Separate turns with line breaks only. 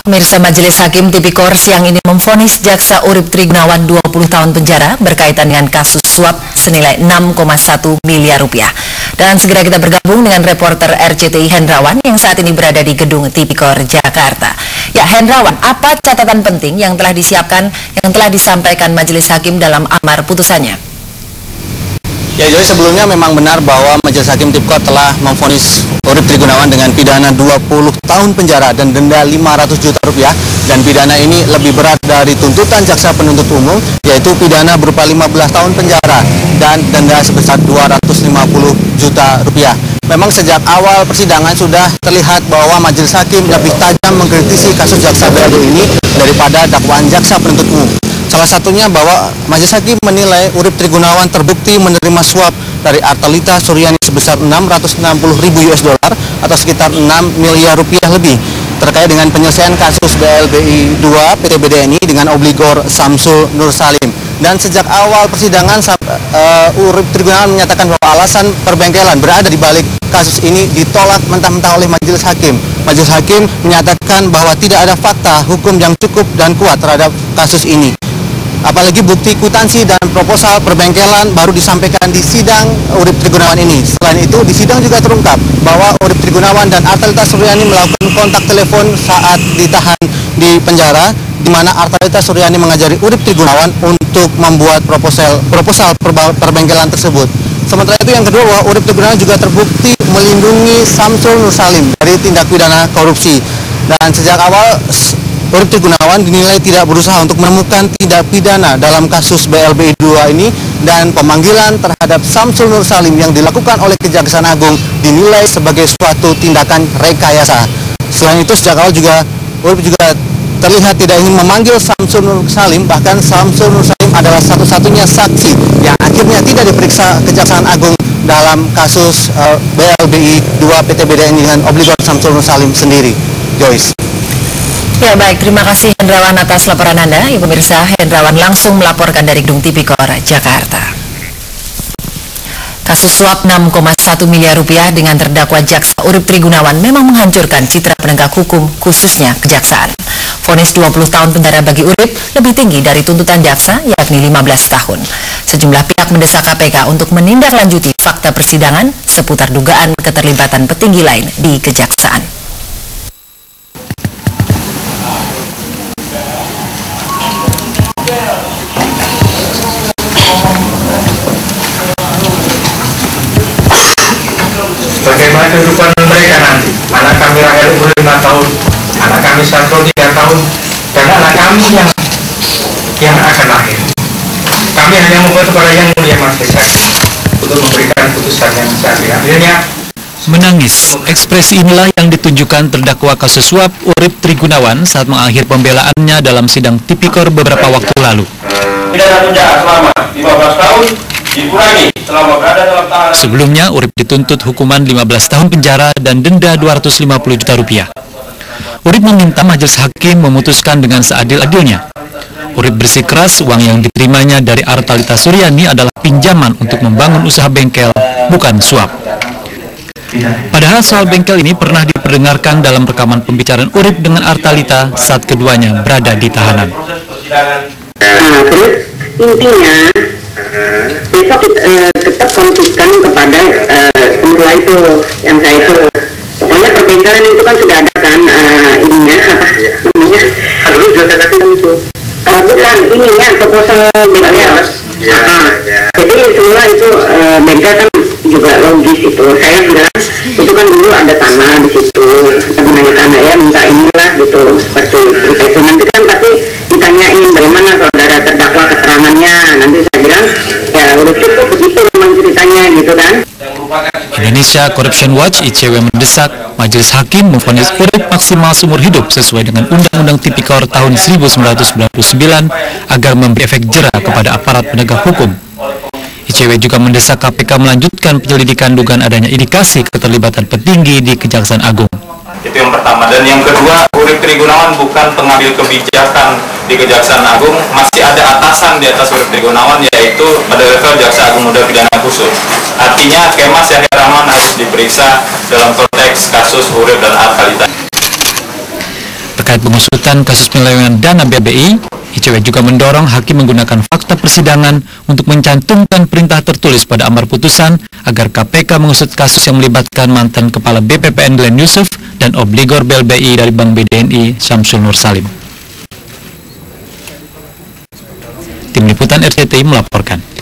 Pemirsa, Majelis Hakim Tipikor siang ini memvonis Jaksa Urip Trigunawan 20 tahun penjara berkaitan dengan kasus suap senilai 6,1 miliar rupiah. Dan segera kita bergabung dengan reporter RCTI Hendrawan yang saat ini berada di gedung Tipikor Jakarta. Ya Hendrawan, apa catatan penting yang telah disiapkan, yang telah disampaikan Majelis Hakim dalam amar putusannya?
Ya, jadi sebelumnya memang benar bahwa Majelis Hakim Tipikor telah memvonis Urip Trigunawan dengan pidana 20 tahun penjara dan denda 500 juta rupiah. Dan pidana ini lebih berat dari tuntutan jaksa penuntut umum, yaitu pidana berupa 15 tahun penjara dan denda sebesar 250 juta rupiah. Memang sejak awal persidangan sudah terlihat bahwa Majelis Hakim lebih tajam mengkritisi kasus jaksa BLBI ini daripada dakwaan jaksa penuntut umum. Salah satunya bahwa Majelis Hakim menilai Urip Trigunawan terbukti menerima suap dari Artalita Suryani sebesar 660.000 US dollar atau sekitar 6 miliar rupiah lebih terkait dengan penyelesaian kasus BLBI 2 PT BDNI dengan obligor Samsul Nur Salim. Dan sejak awal persidangan Urip Trigunawan menyatakan bahwa alasan perbengkelan berada di balik kasus ini ditolak mentah-mentah oleh Majelis Hakim. Majelis Hakim menyatakan bahwa tidak ada fakta hukum yang cukup dan kuat terhadap kasus ini. Apalagi bukti kwitansi dan proposal perbengkelan baru disampaikan di sidang Urip Trigunawan ini. Selain itu, di sidang juga terungkap bahwa Urip Trigunawan dan Artalita Suryani melakukan kontak telepon saat ditahan di penjara, di mana Artalita Suryani mengajari Urip Trigunawan untuk membuat proposal perbengkelan tersebut. Sementara itu yang kedua, bahwa Urip Trigunawan juga terbukti melindungi Samsul Nur Salim dari tindak pidana korupsi. Dan sejak awal Urip Trigunawan dinilai tidak berusaha untuk menemukan tindak pidana dalam kasus BLBI 2 ini, dan pemanggilan terhadap Samsul Nur Salim yang dilakukan oleh Kejaksaan Agung dinilai sebagai suatu tindakan rekayasa. Selain itu, sejak awal juga Urip juga terlihat tidak ingin memanggil Samsul Nur Salim, bahkan Samsul Nur Salim adalah satu-satunya saksi yang akhirnya tidak diperiksa Kejaksaan Agung dalam kasus BLBI 2 PT BDNI dengan obligor Samsul Nur Salim sendiri. Joyce.
Ya baik, terima kasih Hendrawan atas laporan Anda. Ibu pemirsa, Hendrawan langsung melaporkan dari Gedung Tipikor, Jakarta. Kasus suap 6,1 miliar rupiah dengan terdakwa Jaksa Urip Trigunawan memang menghancurkan citra penegak hukum, khususnya kejaksaan. Vonis 20 tahun penjara bagi Urip lebih tinggi dari tuntutan jaksa, yakni 15 tahun. Sejumlah pihak mendesak KPK untuk menindaklanjuti fakta persidangan seputar dugaan keterlibatan petinggi lain di kejaksaan.
Bagaimana kehidupan mereka nanti? Anak kami Rahel umur 5 tahun, anak kami Satro 3 tahun, dan anak kami yang akan lahir. Kami hanya membuat kepada Yang Mulia Majelis Hakim untuk memberikan putusan yang seadil-adilnya.
Menangis, ekspresi inilah yang ditunjukkan terdakwa kasus suap Urip Trigunawan saat mengakhiri pembelaannya dalam sidang Tipikor beberapa waktu lalu.
Pidana penjara selama 15 tahun dikurangi selama berada dalam tahanan.
Sebelumnya, Urip dituntut hukuman 15 tahun penjara dan denda 250 juta rupiah. Urip meminta Majelis Hakim memutuskan dengan seadil-adilnya. Urip bersikeras uang yang diterimanya dari Artalita Suryani adalah pinjaman untuk membangun usaha bengkel, bukan suap. Padahal soal bengkel ini pernah diperdengarkan dalam rekaman pembicaraan Urip dengan Artalita saat keduanya berada di tahanan.
Terus intinya besok tetap konsisten kepada semua itu yang saya itu. Pokoknya perbengkelan itu kan sudah ada kan ininya apa namanya? Harus sudah ada itu. Bukan ininya proposal bengkel. Jadi semua itu bengkel kan juga logis itu. Saya bilang itu kan dulu ada tanah di situ. Kita menanyakan ya minta inilah gitu seperti itu. Nanti kan pasti ditanyain bagaimana saudara terdakwa keterangannya. Nanti saya bilang ya udah cukup begitu memang ceritanya gitu kan.
Indonesia Corruption Watch (ICW) mendesak Majelis Hakim memvonis Urip maksimal seumur hidup sesuai dengan Undang-Undang Tipikor tahun 1999 agar memberi efek jera kepada aparat penegak hukum. ICW juga mendesak KPK melanjutkan penyelidikan dugaan adanya indikasi keterlibatan petinggi di Kejaksaan Agung.
Itu yang pertama. Dan yang kedua, Urip Trigunawan bukan pengambil kebijakan di Kejaksaan Agung, masih ada atasan di atas Urip Trigunawan, yaitu pada level Jaksa Agung Muda Pidana Khusus. Artinya Kemas Yahya Rahman harus diperiksa dalam konteks kasus Urip dan Artalita.
Terkait pengusutan kasus penyelewengan dana BBI, ICW juga mendorong hakim menggunakan fakta persidangan untuk mencantumkan perintah tertulis pada amar putusan agar KPK mengusut kasus yang melibatkan mantan Kepala BPPN Glenn Yusuf dan obligor BLBI dari Bank BDNI Syamsul Nur Salim. Tim Liputan RCTI melaporkan.